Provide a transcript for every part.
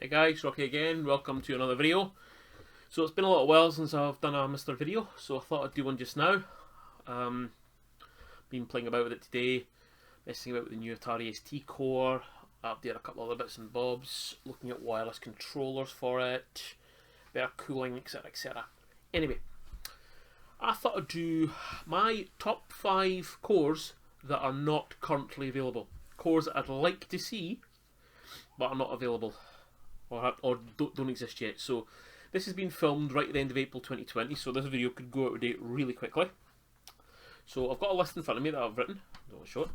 Hey guys, Rocky again, welcome to another video. So it's been a little while since I've done a MiSTer video, so I thought I'd do one just now. Been playing about with it today, messing about with the new Atari ST core, updated a couple other bits and bobs, looking at wireless controllers for it, better cooling, etc, etc. Anyway, I thought I'd do my top 5 cores that are not currently available. Cores that I'd like to see, but are not available. Or don't exist yet. So this has been filmed right at the end of April 2020, so this video could go out of date really quickly. So I've got a list in front of me that I've written. Don't show it.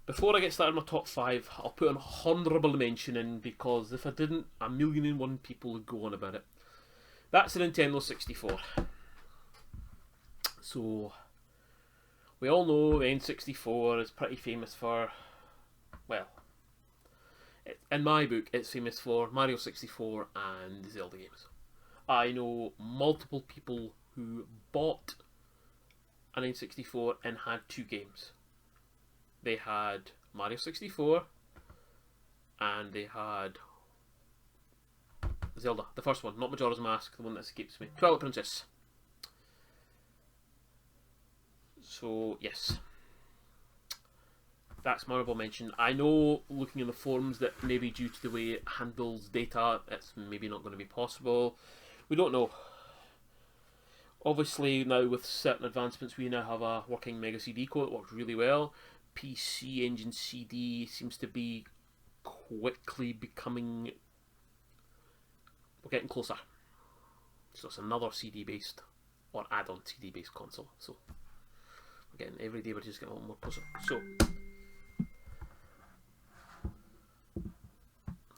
Before I get started on my top 5, I'll put an honourable mention in, because if I didn't, 1,000,001 people would go on about it. That's the Nintendo 64. So we all know the N64 is pretty famous for, well, in my book, it's famous for Mario 64 and Zelda games. I know multiple people who bought an N64 and had 2 games. They had Mario 64 and they had Zelda, the first one, not Majora's Mask, the one that escapes me. Twilight Princess. So, yes. That's my honourable mention. I know, looking in the forums, that maybe due to the way it handles data, it's maybe not going to be possible. We don't know. Obviously, now with certain advancements, we now have a working Mega CD core that works really well. PC Engine CD seems to be quickly becoming... We're getting closer. So it's another CD-based, or add-on CD-based console. So, again, every day we're just getting a little more closer. So...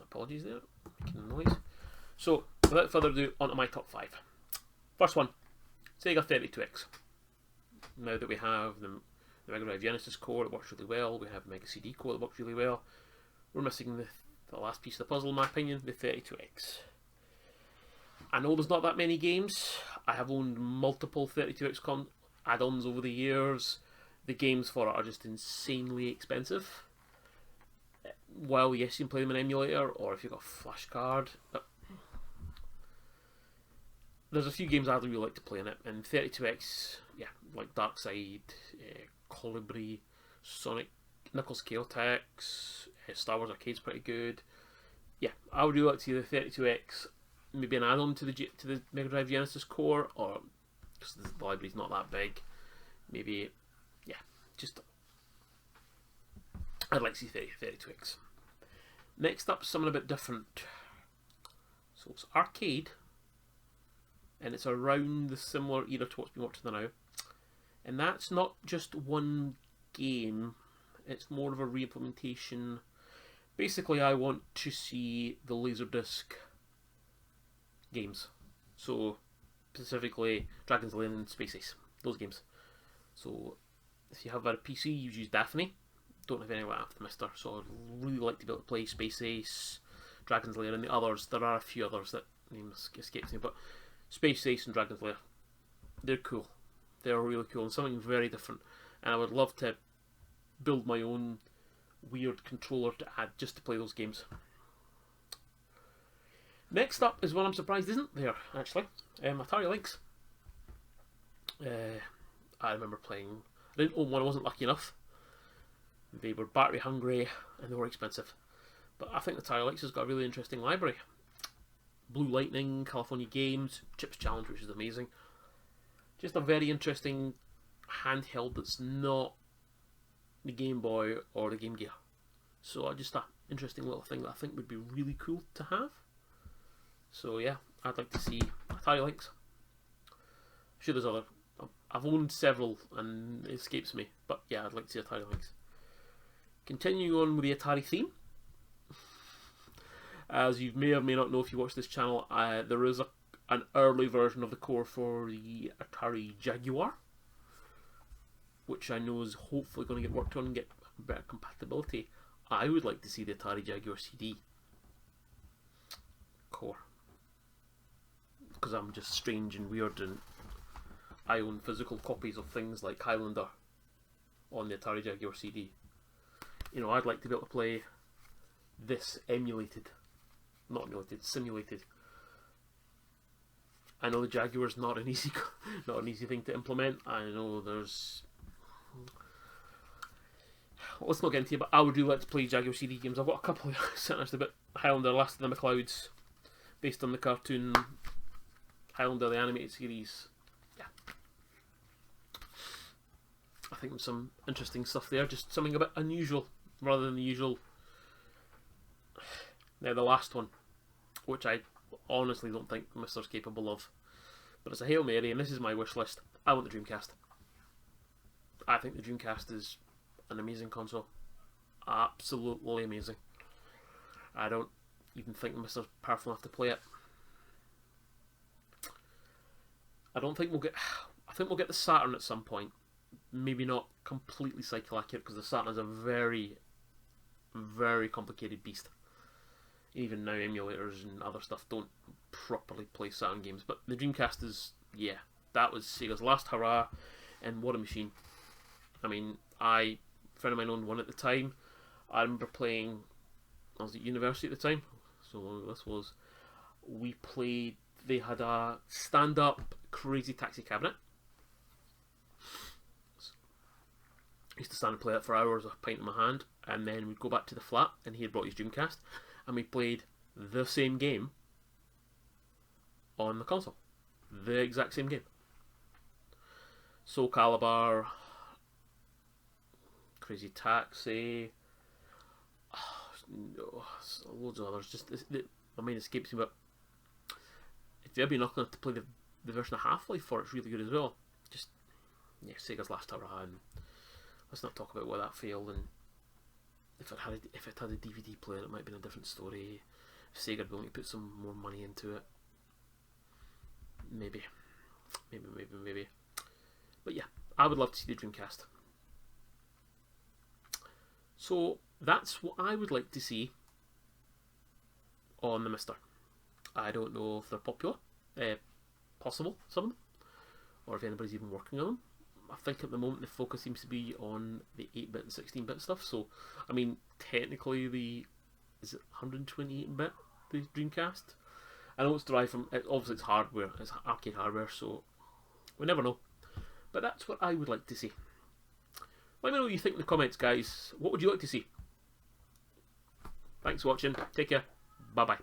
apologies there, making noise. So, without further ado, on to my top 5. First one, Sega 32X. Now that we have the Mega Drive Genesis core that works really well, we have Mega CD core that works really well, we're missing the last piece of the puzzle, in my opinion, the 32X. I know there's not that many games. I have owned multiple 32X add-ons over the years. The games for it are just insanely expensive. While yes, you can play them in emulator, or if you've got a flash card. There's a few games I'd really like to play in it, and 32X, yeah, like Dark Side, Colibri, Sonic, Knuckles Chaotix, Star Wars Arcade's pretty good. Yeah, I would really like to see the 32X, maybe an add-on to the Mega Drive Genesis core, or because the library's not that big, maybe, yeah, just. I'd like to see 32X. Next up, something a bit different. So it's arcade, and it's around the similar era to what's been watching now. And that's not just one game, it's more of a re-implementation. Basically, I want to see the Laserdisc games. So, specifically, Dragon's Lair and Space Ace, those games. So, if you have a PC, you use Daphne. Don't have anyone after MiSTer, so I'd really like to be able to play Space Ace, Dragon's Lair, and the others. There are a few others that names escapes me, but Space Ace and Dragon's Lair, they're cool. They're really cool and something very different. And I would love to build my own weird controller to add just to play those games. Next up is one I'm surprised isn't there, actually. Atari Lynx. I remember playing. I didn't own one, I wasn't lucky enough. They were battery hungry and they were expensive. But I think the Atari Lynx has got a really interesting library. Blue Lightning, California Games, Chips Challenge, which is amazing. Just a very interesting handheld that's not the Game Boy or the Game Gear. So just an interesting little thing that I think would be really cool to have. So yeah, I'd like to see Atari Lynx. I'm sure there's other. I've owned several and it escapes me. But yeah, I'd like to see Atari Lynx. Continuing on with the Atari theme, as you may or may not know if you watch this channel, there is an early version of the core for the Atari Jaguar, which I know is hopefully going to get worked on and get better compatibility. I would like to see the Atari Jaguar CD core, because I'm just strange and weird and I own physical copies of things like Highlander on the Atari Jaguar CD. You know, I'd like to be able to play this emulated not emulated, simulated. I know the Jaguar's not an easy thing to implement. I know there's. Let's not get into it, but I would do like to play Jaguar CD games. I've got a couple of sitting about Highlander, Last of the McClouds, based on the cartoon Highlander, the animated series. Yeah, I think there's some interesting stuff there. Just something a bit unusual rather than the usual. Now the last one, which I honestly don't think MiSTer's capable of, but it's a Hail Mary, and this is my wish list. I want the Dreamcast. I think the Dreamcast is an amazing console. Absolutely amazing. I don't even think MiSTer's powerful enough to play it. I think we'll get the Saturn at some point. Maybe not completely cycle accurate, because the Saturn is a very, very complicated beast. Even now emulators and other stuff don't properly play Saturn games. But the Dreamcast is, yeah, that was Sega's last hurrah, and what a machine. I mean, a friend of mine owned one at the time. I remember playing, I was at university at the time, so long ago this was. We played, they had a stand-up Crazy Taxi cabinet. I used to stand and play it for hours with a pint in my hand, and then we'd go back to the flat, and he had brought his Dreamcast, and we played the same game on the console. The exact same game. Soul Calibur, Crazy Taxi, loads of others. Just my mind escapes me, but if you've been lucky enough to play the version of Half-Life for it, it's really good as well. Just, yeah, Sega's last hurrah, and let's not talk about why that failed. And if it had a DVD player, it might have been a different story. If Sega had willing to put some more money into it, maybe. But yeah, I would love to see the Dreamcast. So that's what I would like to see on the MiSTer. I don't know if they're popular, possible, some of them, or if anybody's even working on them. I think at the moment the focus seems to be on the 8-bit and 16-bit stuff. So, I mean, technically is it 128-bit, the Dreamcast? I know it's derived from, obviously it's hardware, it's arcade hardware, so we never know. But that's what I would like to see. Let me know what you think in the comments, guys. What would you like to see? Thanks for watching. Take care. Bye-bye.